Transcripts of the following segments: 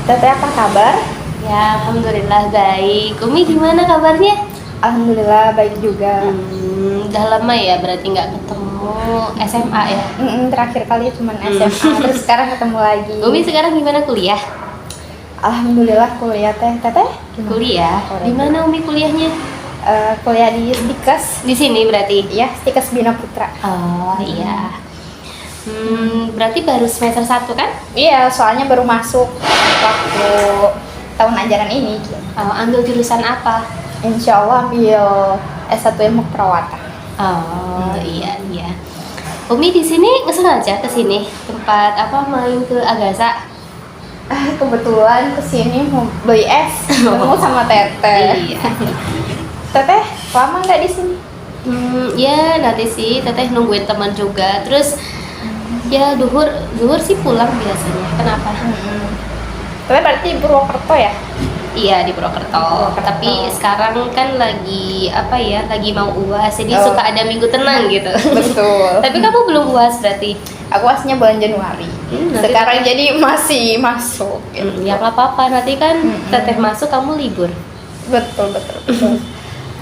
Teteh apa kabar? Ya, alhamdulillah baik. Umi gimana kabarnya? Alhamdulillah baik juga. Udah lama ya berarti nggak ketemu SMA ya? Terakhir kali cuma SMA, terus sekarang ketemu lagi. Umi sekarang gimana kuliah? Alhamdulillah kuliah teh. Teteh? Gimana? Kuliah? Di mana Umi kuliahnya? Kuliah di Stikes. Di sini berarti? Ya, Stikes Bina Putra. Oh iya. Berarti baru semester 1 kan? Iya, soalnya baru masuk waktu tahun ajaran ini. Oh, ambil jurusan apa? Insya Allah ambil S1 Ilmu Perawatan. Oh iya. Umi di sini nggak sengaja ke sini tempat apa main ke Agasa? Kebetulan kesini mau beli es, ketemu sama Teteh. Iya. Teteh, lama nggak di sini? Ya nanti sih Teteh nungguin teman juga. Terus ya duhur sih pulang biasanya. Kenapa? Teteh berarti Purwokerto ya? Iya di Purwokerto. Tapi sekarang kan lagi apa ya? Lagi mau UAS, jadi suka ada minggu tenang gitu. Betul. Tapi kamu belum UAS berarti? Aku aslinya bulan Januari. Sekarang jadi masih masuk. Gitu. Ya nggak apa-apa. Nanti kan Teteh masuk kamu libur. Betul.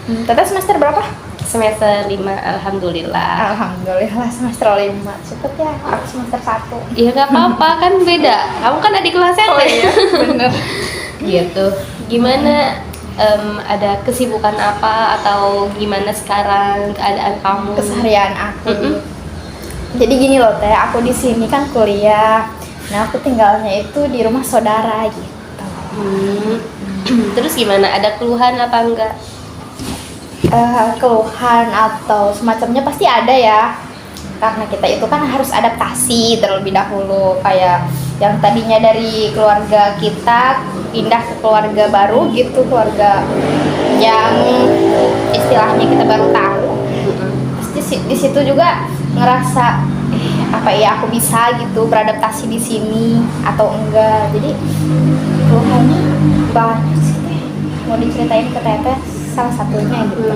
Teteh semester berapa? Semester 5, alhamdulillah. Alhamdulillah semester 5. Cepet ya, aku semester 1. Ya nggak apa-apa kan beda. Kamu kan adik kelasnya. Oh iya, bener. Gitu. Gimana ada kesibukan apa atau gimana sekarang keadaan kamu? Keseharian aku. Jadi gini loh Teh, aku di sini kan kuliah. Nah, aku tinggalnya itu di rumah saudara gitu. Terus gimana? Ada keluhan apa enggak? Keluhan atau semacamnya pasti ada ya, karena kita itu kan harus adaptasi terlebih dahulu, kayak yang tadinya dari keluarga kita pindah ke keluarga baru gitu, keluarga yang istilahnya kita baru tahu. Pasti di situ juga ngerasa apa ya aku bisa gitu beradaptasi di sini atau enggak. Jadi keluhannya banyak sih Teh. Mau diceritain ke Teteh salah satunya gitu.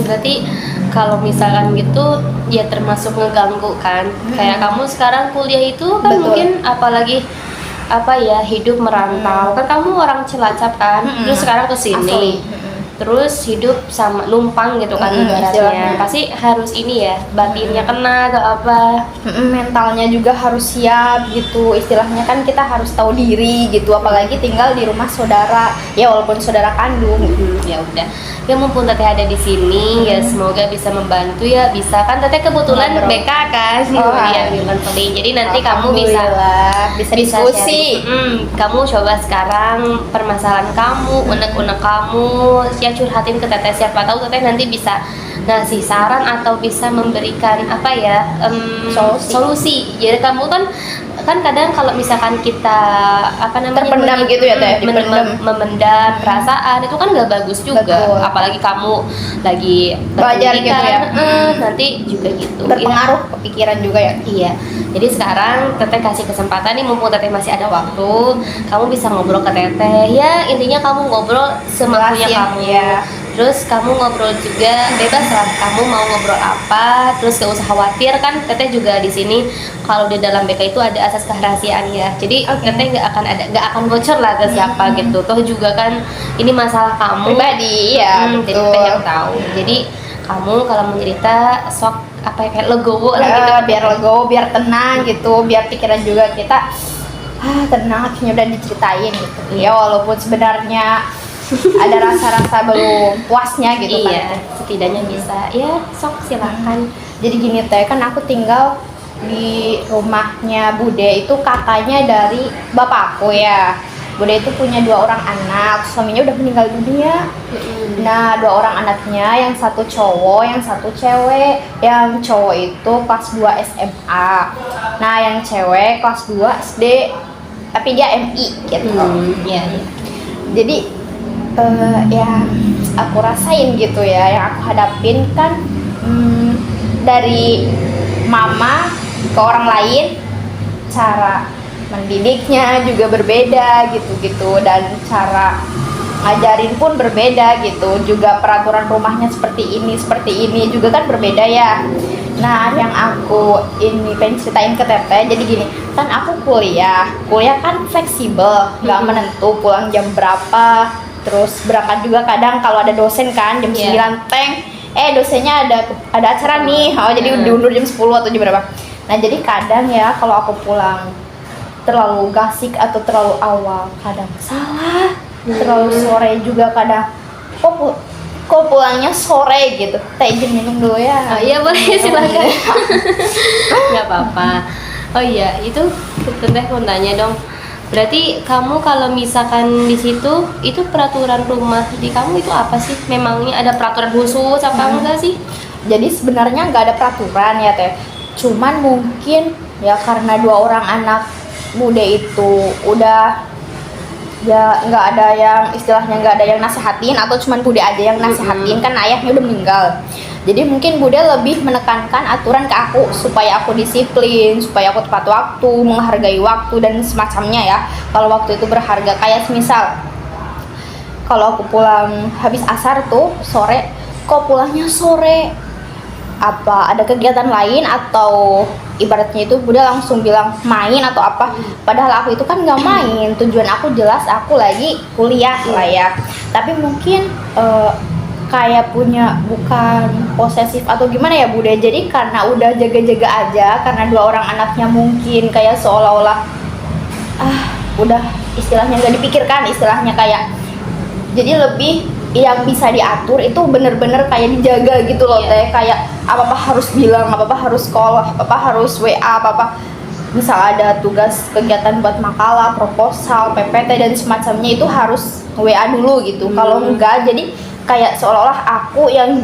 Berarti kalau misalkan gitu ya termasuk ngeganggu kan. Kayak kamu sekarang kuliah itu kan Betul. mungkin apalagi apa ya hidup merantau. Kan kamu orang Cilacap kan. Terus sekarang ke sini. Asli. Terus hidup sama numpang gitu kan ibaratnya. Istilahnya. Pasti harus ini ya, batinnya kena atau apa. Mentalnya juga harus siap gitu, istilahnya kan kita harus tahu diri gitu, apalagi tinggal di rumah saudara ya, walaupun saudara kandung. Ya udah, ya mumpung Teteh ada di sini ya semoga bisa membantu ya. Bisa kan Teteh kebetulan Ngobrol. BK kan ya counseling, jadi nanti kamu bisa diskusi. sharing. Kamu coba sekarang permasalahan kamu, unek-unek kamu ya, curhatin ke Teteh, siapa tahu Teteh nanti bisa ngasih saran atau bisa memberikan apa ya solusi. Jadi kamu kan kadang kalau misalkan kita apa namanya Terpendam gitu ya Teh, dipendam. memendam perasaan itu kan nggak bagus juga. Betul. Apalagi kamu lagi Belajar gitu ya. Nanti juga gitu Berpengaruh ke pikiran juga ya. Iya, jadi sekarang Teteh kasih kesempatan nih, mumpung Teteh masih ada waktu, kamu bisa ngobrol ke Teteh. Ya intinya kamu ngobrol semampunya Jelasin, kamu. ya. Terus kamu ngobrol juga bebas lah, kamu mau ngobrol apa. Terus gak usah khawatir kan, Teteh juga di sini. Kalau di dalam BK itu ada asas kerahasiaan ya. Jadi Teteh nggak akan bocor lah ke siapa gitu. Toh juga kan ini masalah kamu Pribadi, ya, jadi betul. Teteh yang tahu. Jadi kamu kalau mau cerita sok apa ya, kayak legowo lah gitu. Biar legowo, biar tenang gitu, biar pikiran juga kita tenang, akhirnya udah diceritain gitu. Ya walaupun sebenarnya ada rasa-rasa belum puasnya gitu Iya, kan. setidaknya bisa. Ya, sok silakan. Jadi gini Teh, kan aku tinggal di rumahnya Bude, itu kakaknya dari bapakku ya. Bude itu punya 2 orang anak, suaminya udah meninggal dunia. Nah, 2 orang anaknya, yang satu cowok, yang satu cewek. Yang cowok itu kelas 2 SMA. Nah, yang cewek kelas 2 SD. Tapi dia MI gitu. Iya. Jadi ya aku rasain gitu ya, yang aku hadapin kan dari mama ke orang lain, cara mendidiknya juga berbeda gitu-gitu, dan cara ngajarin pun berbeda gitu, juga peraturan rumahnya seperti ini juga kan berbeda ya. Nah, yang aku ini pengen ceritain ke Teteh, jadi gini, kan aku kuliah kan fleksibel, nggak menentu pulang jam berapa, terus berangkat juga kadang kalau ada dosen kan jam 9 teng, dosennya ada acara nih, jadi diundur jam 10 atau jam berapa. Nah, jadi kadang ya kalau aku pulang terlalu gasik atau terlalu awal, kadang salah, terlalu sore juga kadang, kok pulangnya sore gitu. Teh izin minum dulu ya. Oh iya boleh, silakan. Nggak apa-apa. Oh iya, itu Teteh mau tanya dong. Berarti kamu kalau misalkan di situ itu peraturan rumah di kamu itu apa sih? Memangnya ada peraturan khusus apa enggak sih? Jadi sebenarnya nggak ada peraturan ya Teh. Cuman mungkin ya karena 2 orang anak muda itu udah ya nggak ada yang istilahnya nggak ada yang nasehatin atau cuman bude aja yang nasehatin, kan ayahnya udah meninggal. Jadi mungkin bude lebih menekankan aturan ke aku supaya aku disiplin, supaya aku tepat waktu, menghargai waktu dan semacamnya ya. Kalau waktu itu berharga, kayak misal kalau aku pulang habis asar tuh sore, kok pulangnya sore, apa ada kegiatan lain atau ibaratnya itu bude langsung bilang main atau apa, padahal aku itu kan nggak main, tujuan aku jelas aku lagi kuliah lah ya. Tapi mungkin kayak punya bukan posesif atau gimana ya bude, jadi karena udah jaga-jaga aja, karena 2 orang anaknya mungkin kayak seolah-olah udah istilahnya nggak dipikirkan, istilahnya kayak jadi lebih yang bisa diatur itu bener-bener kayak dijaga gitu loh Teh, kayak apa-apa harus bilang, apa-apa harus call, apa-apa harus WA, apa-apa misal ada tugas kegiatan buat makalah, proposal, PPT dan semacamnya itu harus WA dulu gitu. Kalau enggak jadi kayak seolah-olah aku yang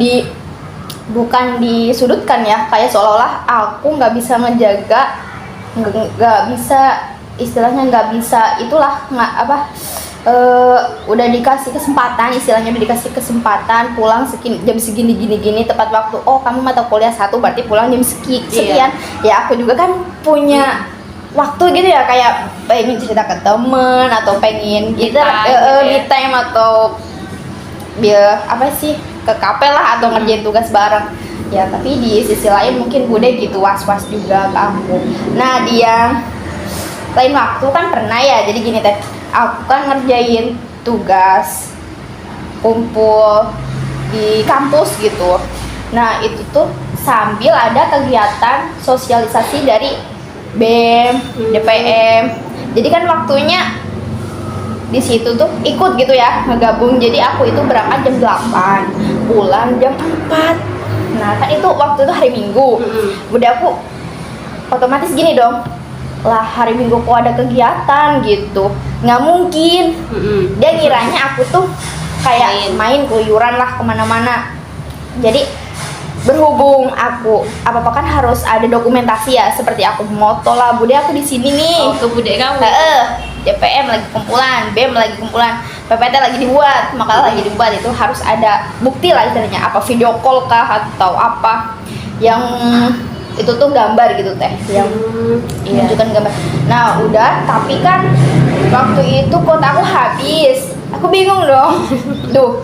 bukan disudutkan ya, kayak seolah-olah aku nggak bisa ngejaga, nggak bisa istilahnya nggak bisa itulah nggak apa, udah dikasih kesempatan, istilahnya udah dikasih kesempatan pulang jam segini gini tepat waktu. Oh kamu mata kuliah 1 berarti pulang jam sekian. Ya aku juga kan punya waktu gitu ya, kayak pengen cerita ke temen atau pengen gitu me time atau apa sih ke kafe lah atau ngerjain tugas bareng ya. Tapi di sisi lain mungkin bude gitu was-was juga ke aku. Nah dia lain waktu kan pernah ya, jadi gini Teh, aku kan ngerjain tugas kumpul di kampus gitu. Nah itu tuh sambil ada kegiatan sosialisasi dari BEM, DPM. Jadi kan waktunya di situ tuh ikut gitu ya, ngegabung. Jadi aku itu berangkat jam 8, pulang jam 4. Nah kan itu waktu itu hari Minggu. Udah aku otomatis gini dong, lah hari Minggu kok ada kegiatan gitu, nggak mungkin. Dia ngiranya aku tuh kayak main keluyuran lah kemana-mana. Jadi berhubung aku apa kan harus ada dokumentasi ya, seperti aku moto lah, bude aku di sini nih. Ke bude kamu. DPM lagi kumpulan, BEM lagi kumpulan, PPT lagi dibuat, makalah lagi dibuat, itu harus ada bukti lah istilahnya, apa video call kah atau apa yang itu tuh gambar gitu Teh, yang menunjukkan gambar. Nah udah, tapi kan waktu itu kuota aku habis, aku bingung dong. Duh,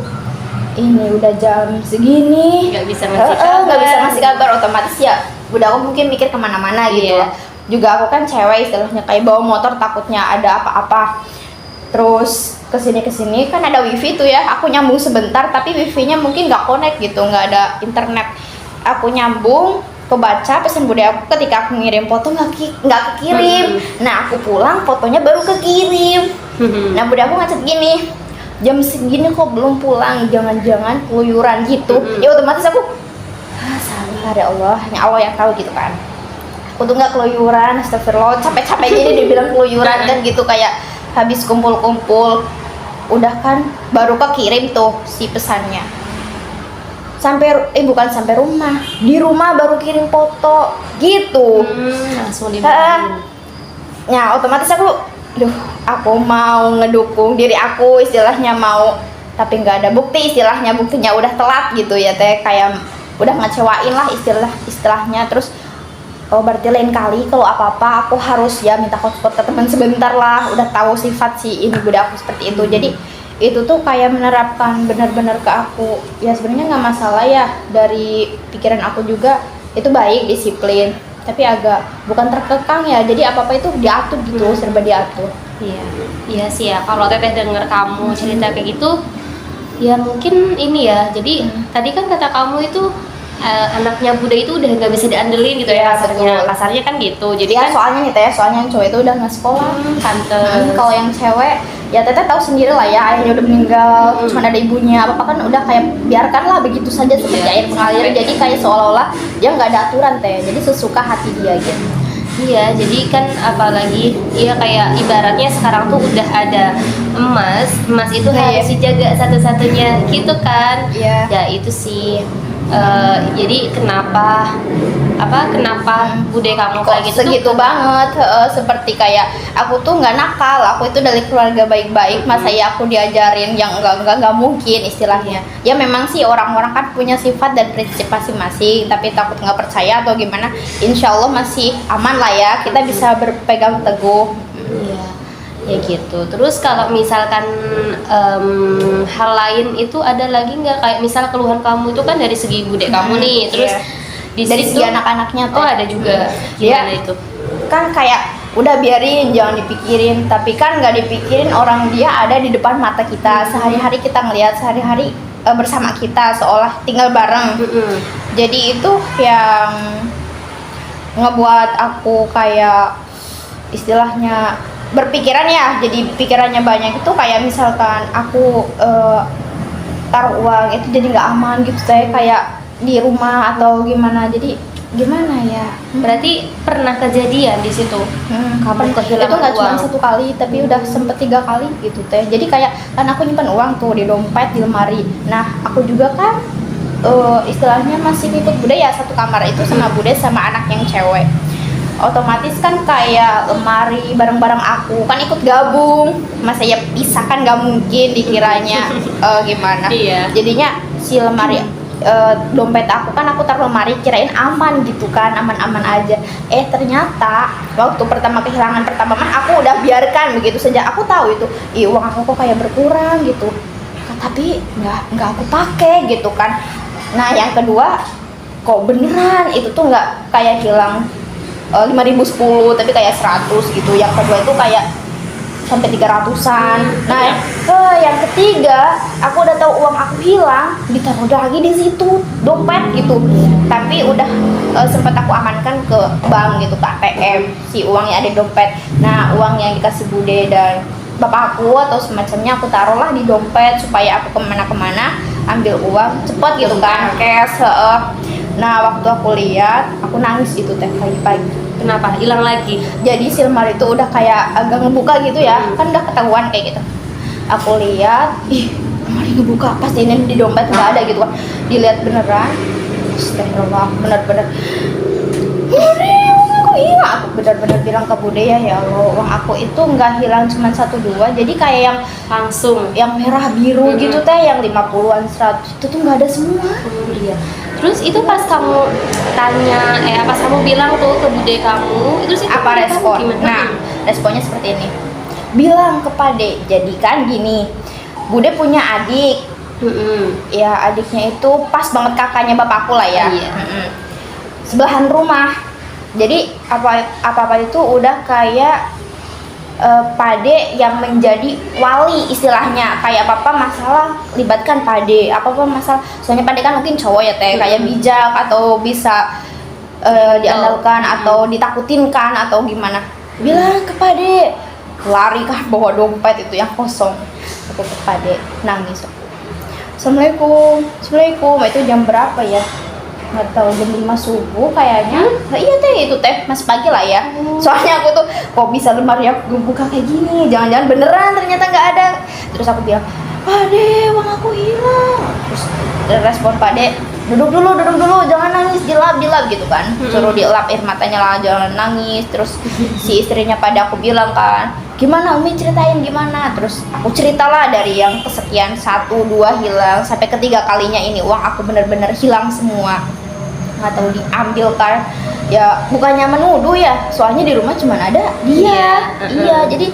ini udah jam segini nggak bisa ngasih kabar, otomatis ya udah aku mungkin mikir kemana-mana gitu loh. Juga aku kan cewek istilahnya, kayak bawa motor takutnya ada apa-apa. Terus kesini kan ada wifi tuh ya, aku nyambung sebentar tapi wifi-nya mungkin nggak connect gitu, nggak ada internet. Aku nyambung kebaca pesan bude aku, ketika aku ngirim foto nggak kekirim. Nah aku pulang fotonya baru kekirim. Nah bude aku ngechat gini, jam segini kok belum pulang, jangan-jangan keluyuran gitu. Ya otomatis aku sabar ya Allah, hanya Allah yang tahu gitu kan. Aku tuh nggak keluyuran, astagfirullah, capek-capek gini dibilang keluyuran kan gitu, kayak habis kumpul-kumpul udah kan baru kekirim tuh si pesannya. Bukan sampai rumah, di rumah baru kirim foto gitu. Langsung dimarahin. Ya otomatis aku mau ngedukung diri aku, istilahnya mau, tapi nggak ada bukti, buktinya udah telat gitu ya Teh, kayak udah ngecewain lah istilahnya. Terus berarti lain kali kalau apa-apa aku harus ya minta hotspot ke teman sebentar lah, udah tahu sifat si ini bude aku seperti itu. Jadi itu tuh kayak menerapkan benar-benar ke aku. Ya sebenarnya nggak masalah ya, dari pikiran aku juga itu baik, disiplin, tapi agak bukan terkekang ya, jadi apa-apa itu diatur gitu, serba diatur. Iya, iya sih ya. Kalau teteh denger kamu cerita kayak gitu, ya mungkin ini ya. Jadi tadi kan kata kamu itu anaknya Bude itu udah nggak bisa diandelin gitu ya, Iya, kasarnya. betul. Kasarnya kan gitu. Jadi Ya kan soalnya nih teh, soalnya yang cowok itu udah nggak sekolah. Kalau yang cewek ya teteh tahu sendiri lah ya, ayahnya udah meninggal, cuma ada ibunya, apa kan udah kayak biarkanlah begitu saja seperti Iya, air mengalir, jadi kayak seolah-olah dia nggak ada aturan teh, jadi sesuka hati dia gitu. iya, jadi kan apalagi ya kayak ibaratnya sekarang tuh udah ada emas itu Iya. harus dijaga satu-satunya gitu kan. Iya. Ya itu sih. Jadi kenapa Bude kamu Kok kayak gitu segitu tuh? banget, seperti kayak aku tuh nggak nakal, aku itu dari keluarga baik-baik, masa ya aku diajarin yang nggak mungkin istilahnya. Ya memang sih orang-orang kan punya sifat dan prinsip masing-masing, tapi takut nggak percaya atau gimana, insya Allah masih aman lah ya, kita bisa berpegang teguh. Iya, ya gitu. Terus kalau misalkan hal lain itu ada lagi nggak, kayak misal keluhan kamu itu kan dari segi Bude kamu nih, terus Iya. di Dari situ- segi anak-anaknya tuh. Oh ada juga. Dia- Gimana itu? Kan kayak udah biarin, jangan dipikirin, tapi kan nggak dipikirin orang dia ada di depan mata kita, sehari-hari kita ngelihat, sehari-hari bersama kita seolah tinggal bareng. Jadi itu yang ngebuat aku kayak istilahnya berpikiran ya, jadi pikirannya banyak itu kayak misalkan aku taruh uang itu jadi nggak aman gitu, saya kayak di rumah atau gimana, jadi gimana ya. Berarti pernah kejadian di situ. Kamu kehilangan itu nggak cuma uang. 1 kali, tapi udah sempet 3 kali gitu teh. Jadi kayak kan aku nyimpan uang tuh di dompet, di lemari. Nah aku juga kan istilahnya masih ngikut Bude ya, satu kamar itu sama Bude sama anak yang cewek. Otomatis kan kayak lemari barang-barang aku kan ikut gabung, masa ya pisah kan nggak mungkin dikiranya gimana. Iya. Jadinya si lemari dompet aku kan aku taruh lemari kirain aman gitu kan, aman-aman aja, ternyata waktu pertama kehilangan pertama mah aku udah biarkan begitu saja, aku tahu itu uang aku kok kayak berkurang gitu, tapi nggak aku pakai gitu kan. Nah yang kedua kok beneran itu tuh nggak kayak hilang 5.010 tapi kayak 100 gitu. Yang kedua itu kayak sampai 300-an. Nah, yang ketiga aku udah tahu uang aku hilang, ditaruh lagi di situ dompet gitu. Tapi udah sempat aku amankan ke bank gitu, ke ATM, si uangnya ada di dompet. Nah, uang yang dikasih Bude dan bapak aku atau semacamnya aku taruhlah di dompet supaya aku kemana-kemana ambil uang cepet gitu kan, cash. Nah, waktu aku lihat, aku nangis itu teh pagi-pagi. Kenapa? Hilang lagi. Jadi si lemari itu udah kayak agak ngebuka gitu ya, kan udah ketahuan kayak gitu. Aku lihat, lemari ngebuka, pasti ini di dompet nggak ada gitu kan. Dilihat beneran, astagfirullah, bener-bener. Bude, uang aku hilang. Aku bener-bener bilang ke Bude ya Allah, uang aku itu nggak hilang cuma 1-2, jadi kayak yang Langsung. yang merah biru gitu teh, yang 50-an 100 itu tuh nggak ada semua. Iya. Terus itu pas kamu tanya, pas kamu bilang tuh ke Bude kamu, itu sih Apa Bude kamu respon? gimana? Nah, responnya seperti ini. Bilang ke Pade, jadi kan gini, Bude punya adik. Ya adiknya itu pas banget kakaknya bapakku lah ya. Iya. Sebelahan rumah. Jadi apa itu udah kayak Pade yang menjadi wali istilahnya, kayak apa masalah libatkan Pade, apa masalah, soalnya Pade kan mungkin cowok ya teh, kayak bijak atau bisa diandalkan atau ditakutin kan atau gimana. Bilang ke Pade, lari kan bawa dompet itu yang kosong. Aku ke Pade nangis. Assalamualaikum, itu jam berapa ya? Nggak tahu, jam 5 subuh kayaknya. Nah, iya teh, itu teh masih pagi lah ya. Soalnya aku tuh kok bisa lemari aku buka kayak gini, jangan-jangan beneran ternyata nggak ada. Terus aku bilang, Pade, uang aku hilang. Terus respon Pade, duduk dulu, jangan nangis, dilap gitu kan. Suruh dilap air matanya lah, jangan nangis. Terus si istrinya Pade aku bilang kan, gimana Umi, ceritain gimana. Terus aku ceritalah dari yang kesekian 1, 2 hilang sampai ketiga kalinya ini uang aku bener-bener hilang semua, nggak tahu diambil kan. Ya bukannya menuduh ya, soalnya di rumah cuma ada dia. Iya, jadi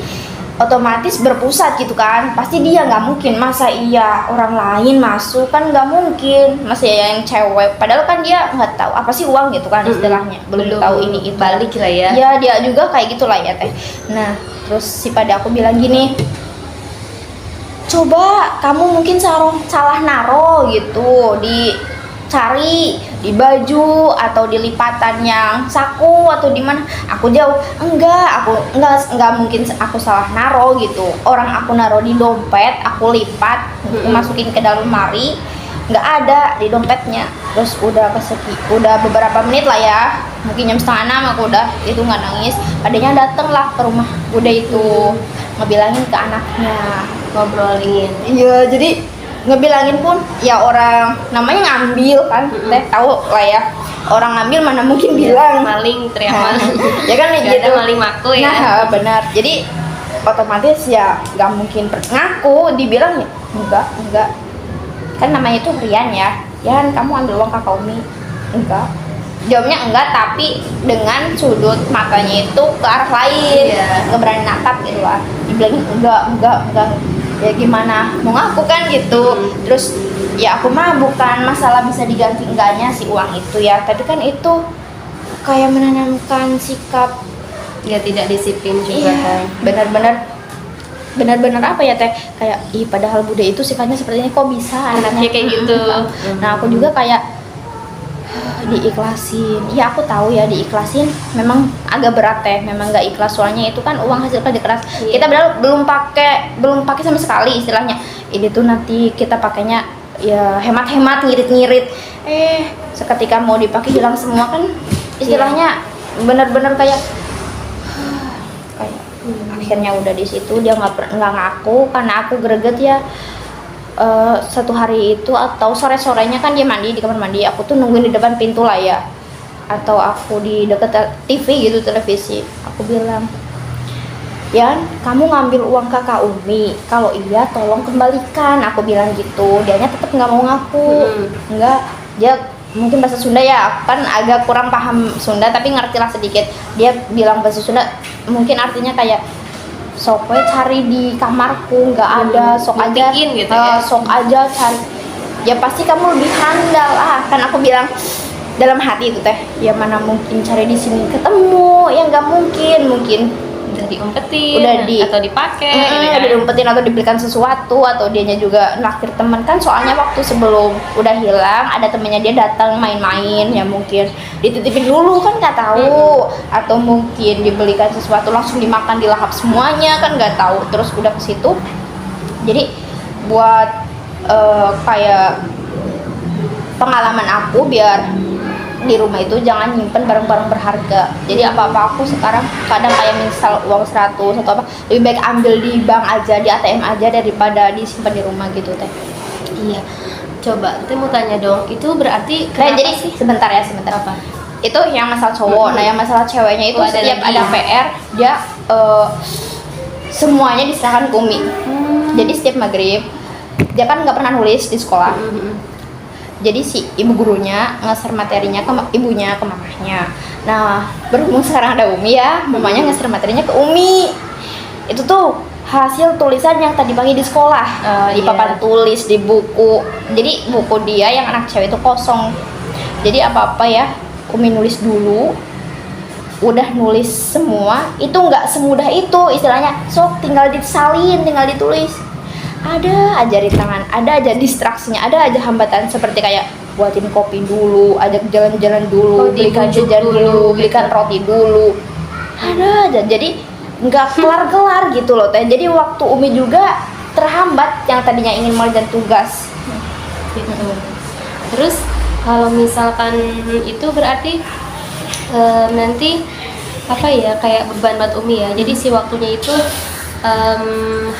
otomatis berpusat gitu kan, pasti dia nggak mungkin, masa iya orang lain masuk, kan nggak mungkin, masa iya yang cewek, padahal kan dia nggak tahu apa sih uang gitu kan istilahnya, belum tahu ini itu, balik lah ya. ya dia juga kayak gitulah ya teh. Nah terus si pada aku bilang gini, coba kamu mungkin salah naro gitu, dicari di baju atau di lipatan yang saku atau di mana. Aku jawab enggak mungkin aku salah naro gitu, orang aku naro di dompet, aku lipat, aku masukin ke dalam lemari, nggak ada di dompetnya. Terus udah beberapa menit lah ya, mungkin jam 5:30 aku udah itu nggak nangis, adanya dateng lah ke rumah Bude itu, ngebilangin ke anaknya, Ngobrolin. iya jadi ngebilangin pun ya orang namanya ngambil kan, teh tahu lah ya, orang ngambil mana mungkin bilang Maling, teriak maling. ya kan Gak gitu, ada maling maku ya. nah benar, jadi otomatis ya nggak mungkin ngaku, dibilang ya enggak kan namanya itu Rian ya, Yan kamu ambil uang kakak Umi, enggak, jawabnya enggak tapi dengan sudut matanya itu ke arah lain, nggak berani natap gitu lah, dibilangin enggak ya gimana mau ngaku kan gitu. Terus ya aku mah bukan masalah bisa diganti enggaknya si uang itu ya, tapi kan itu kayak menanamkan sikap Ya tidak disiplin juga kan. benar-benar apa ya teh, kayak padahal Bude itu sifatnya seperti ini, kok bisa Anaknya kayak gitu. Nah aku juga kayak diikhlasin, ya aku tahu ya diikhlasin memang agak berat teh, memang nggak ikhlas, soalnya itu kan uang hasil kerja keras. Kita belum pakai sama sekali istilahnya, ini tuh nanti kita pakainya ya hemat-hemat, ngirit-ngirit, seketika mau dipakai hilang semua kan istilahnya. Bener-bener kayak akhirnya udah di situ dia nggak ngaku karena aku greget ya. Satu hari itu atau sore-sorenya kan dia mandi di kamar mandi, aku tuh nungguin di depan pintu lah ya, atau aku di deket TV gitu, televisi. Aku bilang, Yan kamu ngambil uang kakak Umi, kalau iya tolong kembalikan, aku bilang gitu. Dianya tetap nggak mau ngaku. Enggak, dia mungkin bahasa Sunda ya, kan agak kurang paham Sunda tapi ngerti lah sedikit. Dia bilang bahasa Sunda, mungkin artinya kayak sok we cari di kamarku, nggak ada, sok aja gitu ya. sok aja cari, ya pasti kamu lebih handal kan aku bilang dalam hati itu teh, ya mana mungkin cari di sini ketemu, ya nggak mungkin Udah diumpetin atau dipakai gitu kan. udah diumpetin atau dibelikan sesuatu, atau dianya juga naktir teman kan, soalnya waktu sebelum udah hilang ada temennya dia datang main-main, ya mungkin dititipin dulu kan nggak tahu, atau mungkin dibelikan sesuatu langsung dimakan dilahap semuanya kan nggak tahu. Terus udah ke situ, jadi buat kayak pengalaman aku biar di rumah itu jangan nyimpen barang-barang berharga. Jadi apa-apa aku sekarang kadang kayak misal uang 100 atau apa, lebih baik ambil di bank aja, di ATM aja daripada disimpan di rumah gitu teh. Iya. Coba, mau tanya dong, itu berarti Nah, jadi sih? sebentar apa? Itu yang masalah cowok. Nah, yang masalah ceweknya itu setiap ada PR dia semuanya diserahkan ke Umi. Jadi setiap maghrib dia kan nggak pernah nulis di sekolah. Jadi si ibu gurunya ngeser materinya ke ibunya, ke mamahnya. Nah, berhubung sekarang ada Umi ya, mamanya ngeser materinya ke Umi. Itu tuh hasil tulisan yang tadi pagi di sekolah, di papan tulis, di buku. Jadi buku dia yang anak cewek itu kosong. Jadi apa-apa ya, Umi nulis dulu. Udah nulis semua, itu nggak semudah itu istilahnya. Sok tinggal disalin, tinggal ditulis. Ada aja rintangan, ada aja distraksinya, ada aja hambatan, seperti kayak buatin kopi dulu, ajak jalan-jalan dulu, belikan jajan dulu, belikan roti dulu, ada aja. Jadi nggak kelar-kelar gitu loh teh. Jadi waktu Umi juga terhambat yang tadinya ingin mengerjakan tugas gitu. Terus kalau misalkan itu berarti nanti apa ya, kayak beban buat Umi ya. Jadi si waktunya itu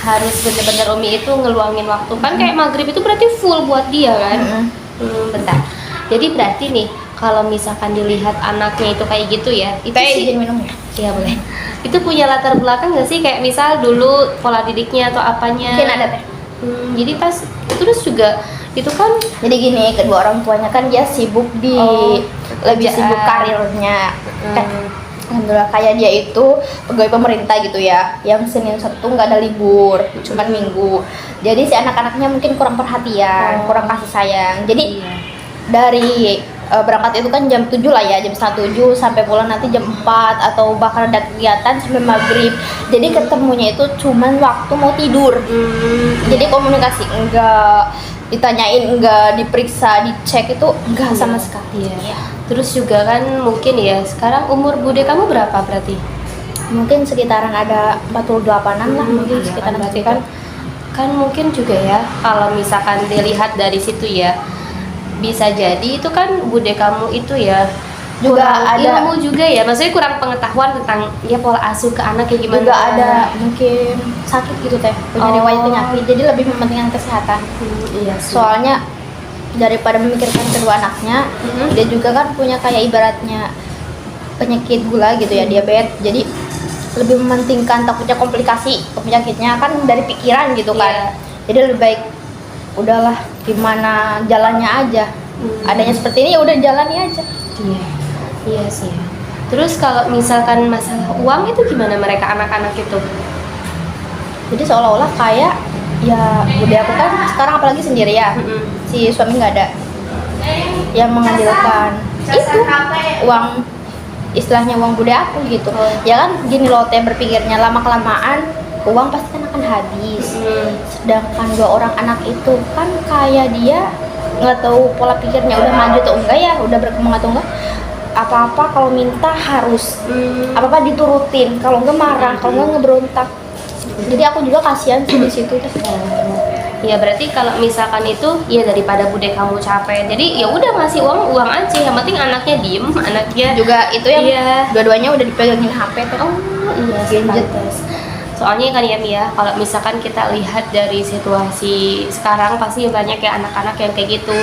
harus benar-benar Umi itu ngeluangin waktu kan, kayak maghrib itu berarti full buat dia kan. Bentar, jadi berarti nih kalau misalkan dilihat anaknya itu kayak gitu ya, itu sih izin minum ya? Iya boleh. Itu punya latar belakang nggak sih, kayak misal dulu pola didiknya atau apanya? Mungkin ada teh. Jadi pas terus juga itu kan, jadi gini, kedua orang tuanya kan dia sibuk di lebih pekerjaan. sibuk karirnya. Alhamdulillah, kayak dia itu pegawai pemerintah gitu ya, yang Senin Sabtu nggak ada libur, cuman Minggu. Jadi si anak-anaknya mungkin kurang perhatian, kurang kasih sayang. Jadi Iya. dari berangkat itu kan jam 7 lah ya, jam setengah 7 sampai pulang nanti jam 4 atau bahkan ada kegiatan sampai maghrib. Jadi ketemunya itu cuman waktu mau tidur. Jadi komunikasi enggak, ditanyain enggak, diperiksa, dicek itu enggak sama sekali. Iya. Terus juga kan mungkin ya sekarang umur bude kamu berapa berarti? Mungkin sekitaran ada 48-an lah, mungkin Iya, sekitaran berarti sekitar. kan mungkin juga ya kalau misalkan dilihat dari situ ya bisa jadi itu kan bude kamu itu ya Juga kurang ada- ilmu juga ya, maksudnya kurang pengetahuan tentang ya pola asuh ke anak kayak gimana. Juga ada mungkin sakit gitu teh, punya Oh. riwayat penyakit. Jadi lebih mementingkan kesehatan. Iya sih. Soalnya daripada memikirkan kedua anaknya, dia juga kan punya kayak ibaratnya penyakit gula gitu ya, diabetes. Jadi lebih mementingkan takutnya komplikasi ke penyakitnya kan dari pikiran gitu kan. Iya. Jadi lebih baik udahlah gimana jalannya aja. Adanya seperti ini ya udah jalani aja. Iya, iya sih. Terus kalau misalkan masalah uang itu gimana mereka anak-anak itu? Jadi seolah-olah kayak ya bude aku kan sekarang apalagi sendiri ya, si suami nggak ada, yang mengandalkan itu uang, istilahnya uang bude aku gitu. Ya kan gini loh teh, berpikirnya lama kelamaan uang pasti kan akan habis. Sedangkan dua orang anak itu kan kayak dia nggak tahu pola pikirnya udah maju atau enggak ya, udah berkembang atau enggak. Apa-apa kalau minta harus, apa-apa diturutin, kalau enggak marah, kalau enggak ngeberontak. Jadi aku juga kasihan sih di situ teh. Ya berarti kalau misalkan itu ya daripada bude kamu capek, jadi ya udah ngasih uang aja, yang penting anaknya diem, anaknya Juga itu yang Iya. dua-duanya udah dipegangin HP tuh. Oh iya, Gadget. pantes. Soalnya kan ya Mia, kalau misalkan kita lihat dari situasi sekarang pasti banyak ya anak-anak yang kayak gitu.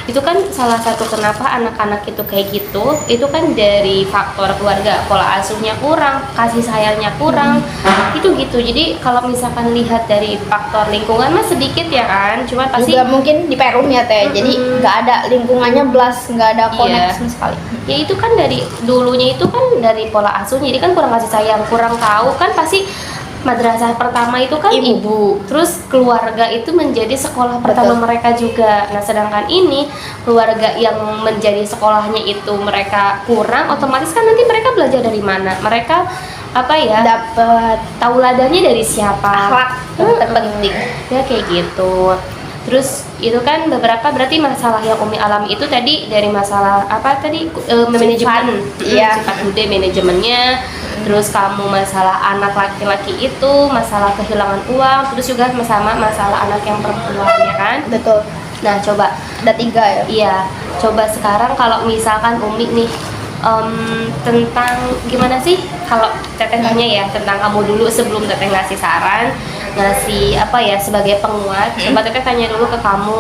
Itu kan salah satu kenapa anak-anak itu kayak gitu, itu kan dari faktor keluarga, pola asuhnya kurang, kasih sayangnya kurang, itu gitu. Jadi kalau misalkan lihat dari faktor lingkungan mah sedikit ya kan, cuma pasti Juga mungkin di Perum ya teh, jadi nggak ada lingkungannya belas, nggak ada connect Iya. sama sekali. ya itu kan dari dulunya itu kan dari pola asuh, jadi kan kurang kasih sayang, kurang tahu kan pasti. Madrasah pertama itu kan ibu, terus keluarga itu menjadi sekolah pertama Betul. mereka juga. Nah sedangkan ini keluarga yang menjadi sekolahnya itu mereka kurang, otomatis kan nanti mereka belajar dari mana? Mereka apa ya? Dapat Tauladannya dari siapa? akhlak yang terpenting. Ya kayak gitu. Terus itu kan beberapa berarti masalah yang Umi alami itu tadi dari masalah apa tadi manajemen, Iya. sifat bude manajemennya. Terus kamu masalah anak laki-laki itu masalah kehilangan uang, terus juga masalah anak yang perempuan ya kan. Betul. Nah coba Ada 3 ya. iya coba sekarang kalau misalkan Umi nih tentang gimana sih kalau Teteh tanya ya tentang kamu dulu sebelum Teteh ngasih saran, ngasih apa ya sebagai penguat. Coba Teteh tanya dulu ke kamu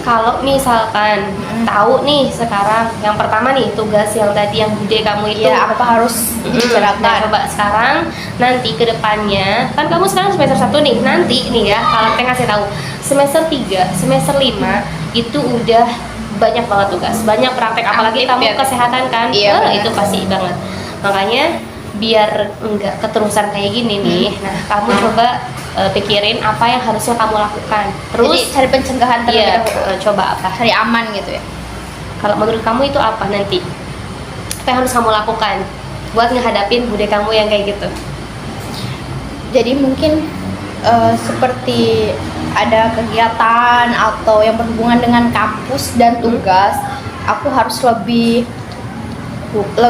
kalau misalkan tahu nih sekarang yang pertama nih tugas yang tadi yang bude kamu itu Iya, apa harus Nah, dibicarakan. coba sekarang nanti ke depannya kan kamu sekarang semester 1 nih, nanti nih ya kalau kita ngasih tahu semester 3, semester 5 itu udah banyak banget tugas, banyak praktek, apalagi Aktif kamu ya. kesehatan kan. Iya, benar. Itu pasti banget. Makanya biar enggak keterusan kayak gini nih, nah kamu coba pikirin apa yang harusnya kamu lakukan. Jadi Terus cari pencegahan terlebih iya, dahulu. coba apa? Cari aman gitu ya. Kalau menurut kamu itu apa nanti? Apa yang harus kamu lakukan buat ngehadapin bude kamu yang kayak gitu? Jadi mungkin seperti ada kegiatan atau yang berhubungan dengan kampus dan tugas, aku harus lebih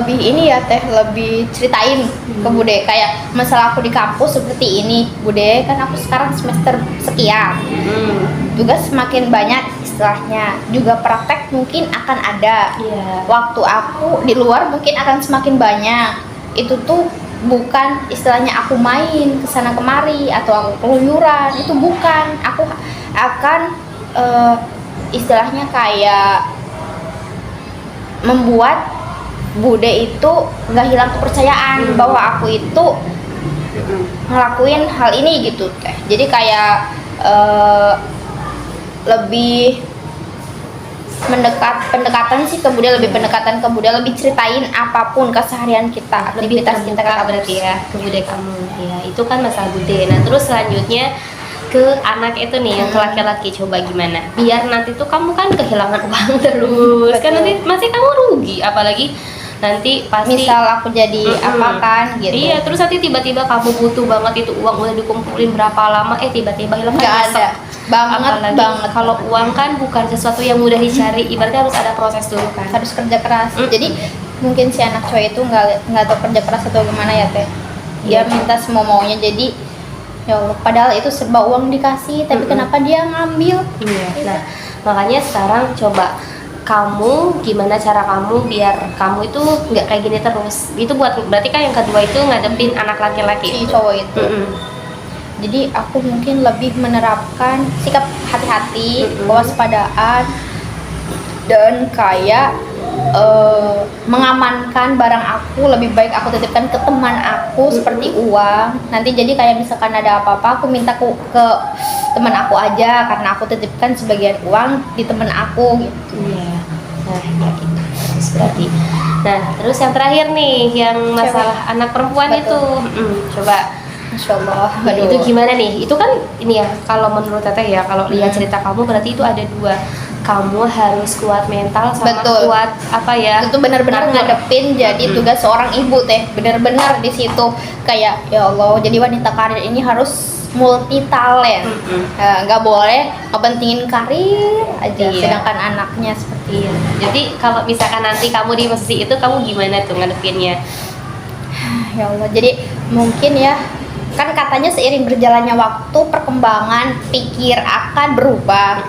ini ya teh, lebih ceritain ke bude kayak masalah aku di kampus seperti ini bude, kan aku sekarang semester sekian, tugas semakin banyak istilahnya, juga praktek mungkin akan ada. Iya. Waktu aku di luar mungkin akan semakin banyak. Itu tuh bukan istilahnya aku main kesana kemari atau aku keluyuran, itu bukan. Aku akan istilahnya kayak membuat bude itu nggak hilang kepercayaan bahwa aku itu ngelakuin hal ini gitu teh. Jadi kayak lebih pendekatan sih ke budaya, lebih pendekatan ke budaya, lebih ceritain apapun keseharian kita, Lebih aktivitas kita terbuka berarti ya ke budaya kamu ya, itu kan masalah budaya. Nah terus selanjutnya ke anak itu nih, yang ke laki-laki, coba gimana biar nanti tuh kamu kan kehilangan uang terus kan, nanti masih kamu rugi, apalagi nanti pasti misal aku jadi apa kan gitu. Iya, terus nanti tiba-tiba kamu butuh banget itu uang, udah dikumpulin berapa lama, tiba-tiba hilang, Nggak kan ada nyesek. banget Apalagi banget kalau uang kan bukan sesuatu yang mudah dicari, ibaratnya harus ada proses dulu kan. harus kerja keras. Jadi mungkin si anak cowok itu nggak tahu kerja keras atau gimana ya teh, dia minta semua maunya. Jadi ya Allah, padahal itu serba uang dikasih, tapi kenapa dia ngambil? Iya. Nah, makanya sekarang coba kamu gimana cara kamu biar kamu itu nggak kayak gini terus. Itu buat berarti kan yang kedua itu ngadepin anak laki-laki. Si cowok itu. Jadi aku mungkin lebih menerapkan sikap hati-hati, kewaspadaan, dan kayak mengamankan barang aku. Lebih baik aku titipkan ke teman aku seperti uang. Nanti jadi kayak misalkan ada apa-apa aku minta ke teman aku aja, karena aku titipkan sebagian uang di teman aku gitu. Iya. Nah, ya gitu. Terus berarti. Nah, terus yang terakhir nih, yang masalah anak perempuan. Betul. Itu. Coba. Masya Allah. Nah, itu gimana nih? Itu kan ini ya, kalau menurut Teteh ya, kalau lihat cerita kamu berarti itu ada dua. Kamu harus kuat mental sama Betul. kuat apa ya? Itu benar-benar ngatur. ngadepin jadi tugas seorang ibu teh. Benar-benar di situ kayak ya Allah, jadi wanita karir ini harus multi talent. Nggak boleh ngepentingin karir aja, Iya. sedangkan anaknya seperti Iya. Jadi kalau misalkan nanti kamu di posisi itu, kamu gimana tuh ngadepinnya? ya Allah. Jadi mungkin ya, kan katanya seiring berjalannya waktu perkembangan pikir akan berubah.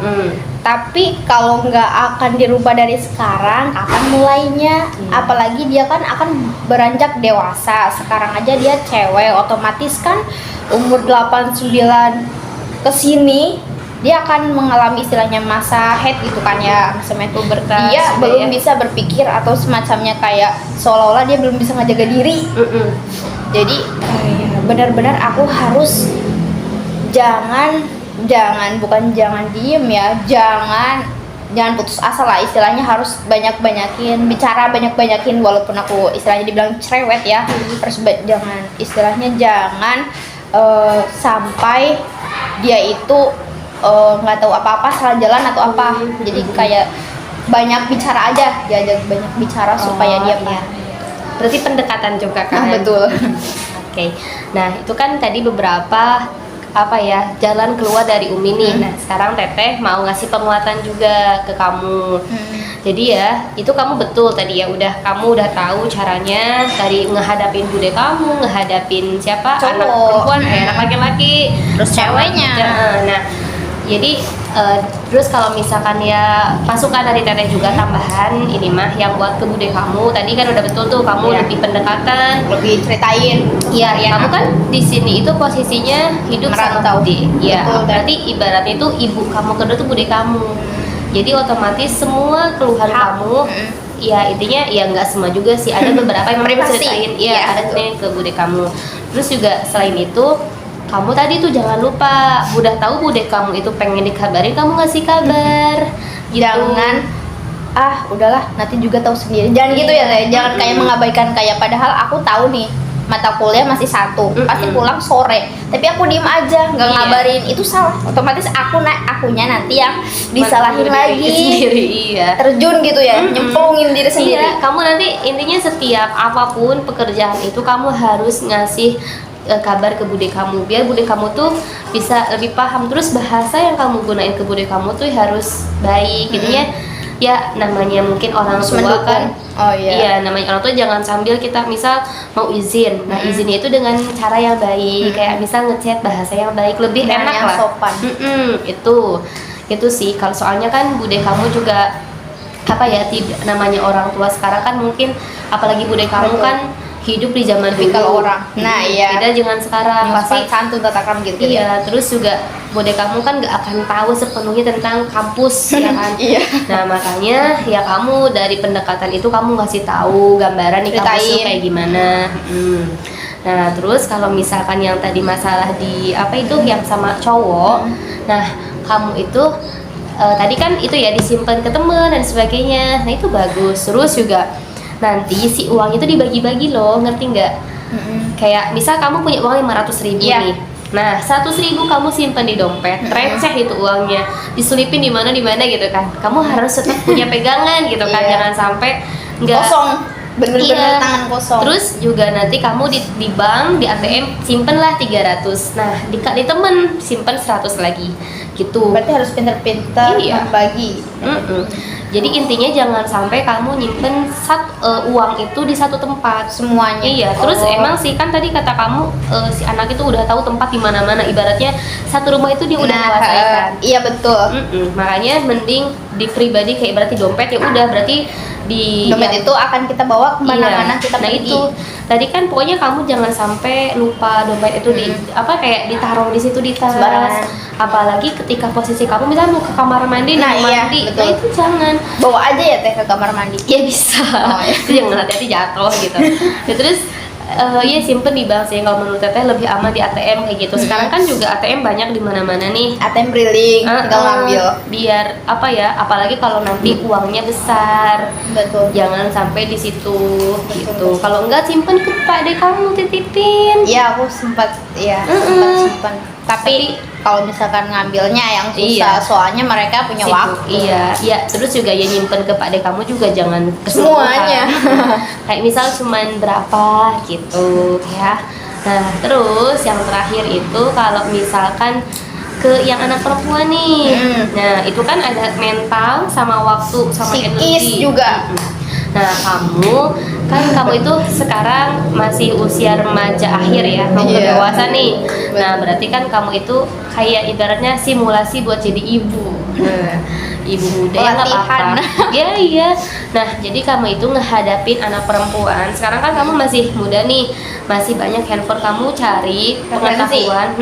Tapi kalau nggak akan dirubah dari sekarang, kapan mulainya? Apalagi dia kan akan beranjak dewasa. Sekarang aja dia cewek, otomatis kan umur 89 kesini dia akan mengalami istilahnya masa head gitu kan ya, masa Pubertas. dia juga belum ya. bisa berpikir atau semacamnya, kayak seolah-olah dia belum bisa ngejaga diri. Jadi benar-benar aku harus jangan diem ya, jangan putus asa lah istilahnya, harus banyakin walaupun aku istilahnya dibilang cerewet ya, harus jangan sampai dia itu nggak tahu apa-apa, salah jalan atau apa. Jadi kayak banyak bicara aja, diajak banyak bicara supaya dia paham. Berarti pendekatan juga kan? Betul. Oke. Nah, itu kan tadi beberapa apa ya, jalan keluar dari Umi nih. Nah, sekarang Teteh mau ngasih penguatan juga ke kamu. Jadi ya, itu kamu betul tadi ya, kamu udah tahu caranya dari ngehadapin bude kamu, ngehadapin siapa? Cowok. Anak perempuan, anak laki-laki, Terus ceweknya. Nah, jadi terus kalau misalkan ya masukan dari Teteh juga tambahan ini mah yang buat ke bude kamu, tadi kan udah betul tuh kamu Iya. lebih pendekatan. Lebih ceritain. Iya, kamu kan di sini itu posisinya hidup sama Merantau. bude. Iya, Betul, berarti ibaratnya itu ibu kamu kedua tuh bude kamu. Jadi otomatis semua keluhan kamu, ya intinya ya nggak semua juga sih, ada beberapa yang mereka Privasi. ceritain, Iya, iya ada betul. yang ke bude kamu. Terus juga selain itu, kamu tadi tuh jangan lupa, udah tahu bude kamu itu pengen dikabarin, kamu ngasih kabar. Gitu. Jangan udahlah nanti juga tahu sendiri, jangan gitu ya Teh. Jangan kayak mengabaikan, kayak padahal aku tahu nih mata kuliah masih satu, pasti pulang sore, tapi aku diem aja nggak Iya. ngabarin, itu salah. Otomatis akunya nanti yang disalahin Menghindari diri lagi, sendiri, iya. terjun gitu ya, nyemplungin diri sendiri. Iya, kamu nanti intinya setiap apapun pekerjaan itu kamu harus ngasih kabar ke bude kamu, biar bude kamu tuh bisa lebih paham. Terus bahasa yang kamu gunain ke bude kamu tuh harus baik, intinya ya namanya mungkin orang Harus tua mendukung. kan. Oh iya. Iya, namanya orang tua jangan sambil kita misal mau izin. Nah, izinnya itu dengan cara yang baik, kayak misal ngechat bahasa yang baik, lebih Dengan enak yang lah. sopan. Itu sih. Kalau soalnya kan bude kamu juga apa ya, namanya orang tua sekarang kan mungkin apalagi bude kamu Betul. kan hidup di zaman dulu. Tipikal orang. Nah, iya. Beda dengan sekarang Pasti pasti. santun tata krama gitu. Iya, terus juga bude kamu kan gak akan tahu sepenuhnya tentang kampus ya kan. Iya. Nah, makanya ya kamu dari pendekatan itu kamu ngasih tahu gambaran nih kampus tuh Ceritain. kayak gimana. Nah, terus kalau misalkan yang tadi masalah di apa itu yang sama cowok, nah kamu itu tadi kan itu ya disimpan ke teman dan sebagainya. Nah itu bagus. Terus juga nanti si uang itu dibagi-bagi loh, ngerti nggak? Kayak misal kamu punya uang 500.000 Iya. nih. Nah 100.000 kamu simpan di dompet, receh itu uangnya, diselipin di mana gitu kan. Kamu harus tetap punya pegangan gitu kan, Iya. jangan sampai nggak Kosong, bener-bener Iya. tangan kosong. Terus juga nanti kamu di bank, di ATM simpenlah 300. Nah, di temen simpen 100 lagi. Gitu. Berarti harus pinter-pinter Iya. membagi. Jadi intinya jangan sampai kamu nyimpen uang itu di satu tempat. Semuanya. Iya, terus Oh. emang sih kan tadi kata kamu si anak itu udah tahu tempat di mana-mana. Ibaratnya satu rumah itu dia udah kuasai kan. Iya betul. Makanya mending di pribadi kayak berarti dompet ya udah berarti di Dompet itu akan kita bawa kemana-mana kita nah pergi. itu tadi kan pokoknya kamu jangan sampai lupa dompet itu di kayak ditaruh di situ di tas. Sembarangan. Apalagi ketika posisi kamu misalnya mau ke kamar mandi, Nah, mau iya, mandi, betul. nah itu jangan. Bawa aja ya teh ke kamar mandi. Ya bisa. Oh, iya. Itu jangan hati-hati jatuh gitu. Ya, terus ya simpen di bank sih kalau menurut teteh lebih aman di ATM kayak gitu. Sekarang kan juga ATM banyak di mana-mana nih. ATM briling, tinggal ngambil. Biar apa ya, apalagi kalau nanti uangnya besar, Betul. jangan sampai di situ gitu. betul. Kalau enggak simpen ke Pak Ade kamu titipin. Iya, aku sempat sempat simpan. Tapi kalau misalkan ngambilnya yang susah, Iya. soalnya mereka punya Situ. waktu. Iya. Terus juga ya nyimpen ke Pak Ade kamu juga jangan Semuanya. keseluruhan. Kayak misal cuman berapa gitu ya. Nah, terus yang terakhir itu kalau misalkan ke yang anak perempuan nih. Nah, itu kan ada mental sama waktu sama Psikis energi juga. Nah, kamu itu sekarang masih usia remaja akhir ya, mau Iya. dewasa nih. Nah, berarti kan kamu itu kayak ibaratnya simulasi buat jadi ibu. Nah, ibu muda ya nggak apa-apa. Pelatihan. Iya. Nah, jadi kamu itu ngehadapin anak perempuan. Sekarang kan kamu masih muda nih, masih banyak handphone kamu cari pengetahuan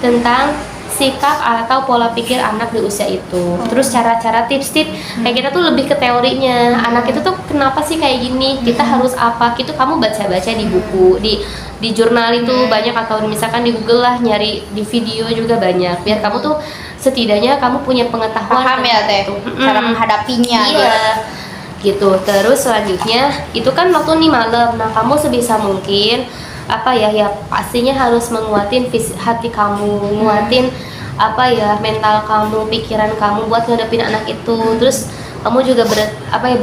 tentang sikap atau pola pikir anak di usia itu. Terus cara-cara tips-tips kayak kita tuh lebih ke teorinya. Anak itu tuh kenapa sih kayak gini? Kita harus apa? Gitu kamu baca-baca di buku, di jurnal itu banyak atau misalkan di Google lah nyari di video juga banyak. Biar kamu tuh setidaknya kamu punya pengetahuan Paham ya teh, cara menghadapinya. Iya. Gitu. Terus selanjutnya itu kan waktu nih malam. Nah, kamu sebisa mungkin pastinya harus menguatin hati kamu, nguatin mental kamu, pikiran kamu buat ngadepin anak itu. Terus kamu juga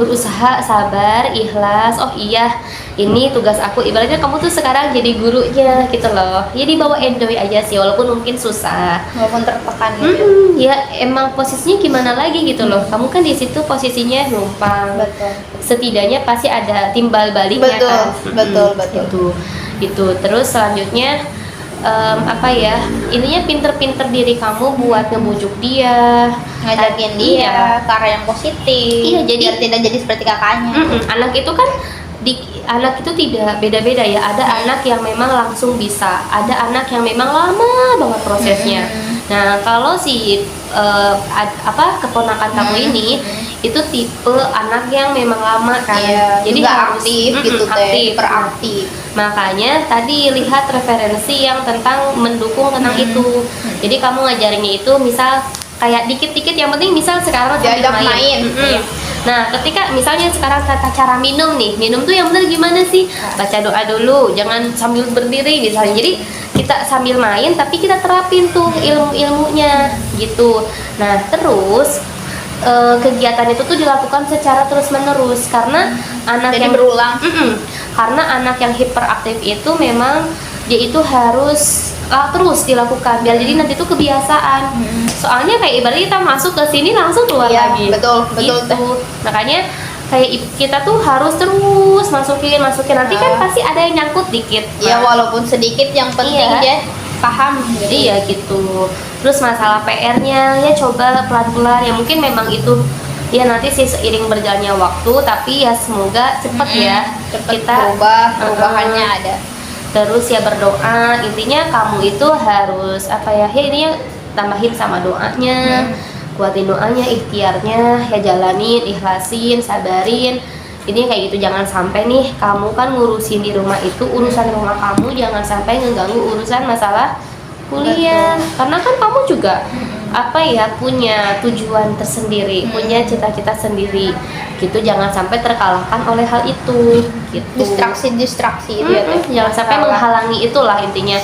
berusaha sabar, ikhlas. Oh iya, ini tugas aku. Ibaratnya kamu tuh sekarang jadi gurunya gitu loh. Jadi bawa enjoy aja sih, walaupun mungkin susah. Walaupun tertekan gitu. Ya emang posisinya gimana lagi gitu loh. Kamu kan di situ posisinya numpang. Betul. Setidaknya pasti ada timbal baliknya Betul, kan. betul. Itu terus selanjutnya intinya pinter-pinter diri kamu buat ngebujuk dia, Ngajakin Iya. dia ke arah yang positif. Iya, jadi- biar tidak jadi seperti kakaknya. Anak itu kan anak itu tidak beda-beda ya. Ada anak yang memang langsung bisa, ada anak yang memang lama banget prosesnya. Nah, kalau si keponakan kamu ini itu tipe anak yang memang lama kan. Iya, Jadi juga harus aktif gitu teh, aktif. beraktif. Makanya tadi lihat referensi yang tentang mendukung tentang itu. Jadi kamu ngajarinnya itu misal kayak dikit-dikit, yang penting misal sekarang sambil Diajak main. Iya. Nah, ketika misalnya sekarang tata cara minum nih, minum tuh yang benar gimana sih? Baca doa dulu, jangan sambil berdiri misalnya. Jadi kita sambil main tapi kita terapin tuh ilmu-ilmunya gitu. Nah, terus kegiatan itu tuh dilakukan secara terus-menerus karena anak Jadi yang berulang. karena anak yang hiperaktif itu memang dia itu harus terus dilakukan biar jadi nanti tuh kebiasaan. Soalnya kayak ibaratnya kita masuk ke sini langsung keluar Iya, lagi. betul, Gitu. Makanya kayak kita tuh harus terus masukin nanti kan pasti ada yang nyangkut dikit. Ya Nah, walaupun sedikit, yang penting Iya. dia paham gitu. iya gitu. Terus masalah PR-nya ya coba pelan-pelan, ya mungkin memang itu ya nanti sih seiring berjalannya waktu, tapi ya semoga cepet ya Cepet kita perubahannya ada. terus ya berdoa. Intinya kamu itu harus intinya tambahin sama doanya, kuatin doanya, ikhtiarnya ya jalanin, ikhlasin, sabarin. Ini kayak gitu, jangan sampai nih kamu kan ngurusin di rumah itu urusan rumah kamu, jangan sampai ngeganggu urusan masalah kuliah. Karena kan kamu juga apa ya, punya tujuan tersendiri, punya cita-cita sendiri gitu. Jangan sampai terkalahkan oleh hal itu gitu. Distraksi itu ya Teh. Jangan sampai menghalangi, itulah intinya.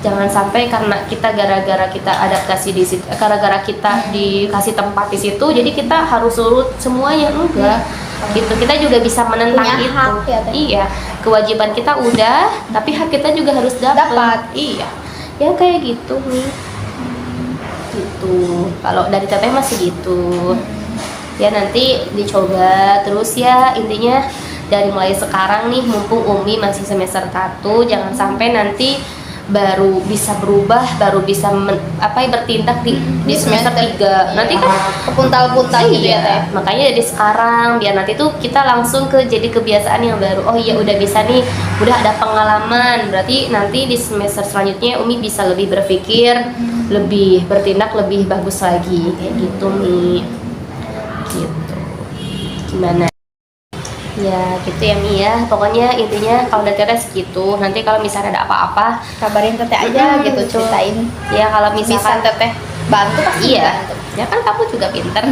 Jangan sampai karena kita gara-gara kita adaptasi di situ, gara-gara kita dikasih tempat di situ, jadi kita harus surut semuanya, enggak. Gitu. Kita juga bisa menentang Punya itu. hak ya, Teh. Iya, kewajiban kita udah, tapi hak kita juga harus dapat. Iya. Ya kayak gitu nih. Gitu. Kalau dari Teteh masih gitu. Ya nanti dicoba terus ya, intinya dari mulai sekarang nih, mumpung Umi masih semester 1, jangan sampai nanti baru bisa berubah, baru bisa bertindak di semester 3. Nanti kan kepuntal-puntal gitu ya Teh. Makanya dari sekarang biar nanti tuh kita langsung jadi kebiasaan yang baru. Oh iya, udah bisa nih, udah ada pengalaman. Berarti nanti di semester selanjutnya Umi bisa lebih berpikir, lebih bertindak lebih bagus lagi kayak gitu nih. Gitu. Gimana? Ya gitu ya Mi ya, pokoknya intinya kalau dari Teteh segitu. Nanti kalau misalnya ada apa-apa Kabarin Teteh aja gitu, betul. ceritain. Ya kalau misalkan Bisa Teteh bantu pasti iya, bantu. ya kan kamu juga pinter.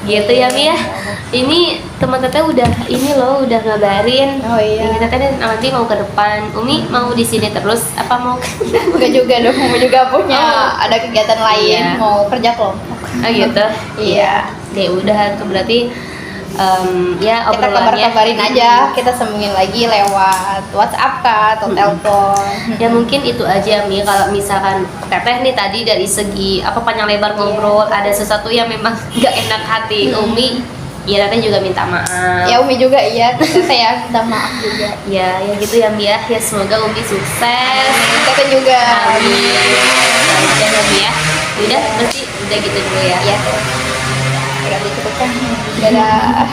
Gitu ya Mi ya. Ini teman Teteh udah ini loh, udah ngabarin. Oh iya. Ini Teteh nanti mau ke depan. Umi mau di sini terus apa mau? Enggak juga dong, mau juga punya ada kegiatan lain, Iya. mau kerja kelompok. Ah gitu. Iya. Deh udah tuh berarti ya Kita obrolannya kabar-kabarin aja, kita sambungin lagi lewat WhatsApp kah atau telepon. ya mungkin itu aja Mi. Kalau misalkan Teteh nih tadi dari segi panjang lebar ngobrol, ada sesuatu yang memang gak enak hati Umi, ya Teteh juga minta maaf. Ya Umi juga iya, Teteh ya minta maaf juga. Ya gitu ya Mi ya. Ya semoga Umi sukses. Teteh juga. Amin. Ya Umi ya. Udah berarti udah gitu dulu ya. Iya. Udah dicukupkan. Dadah.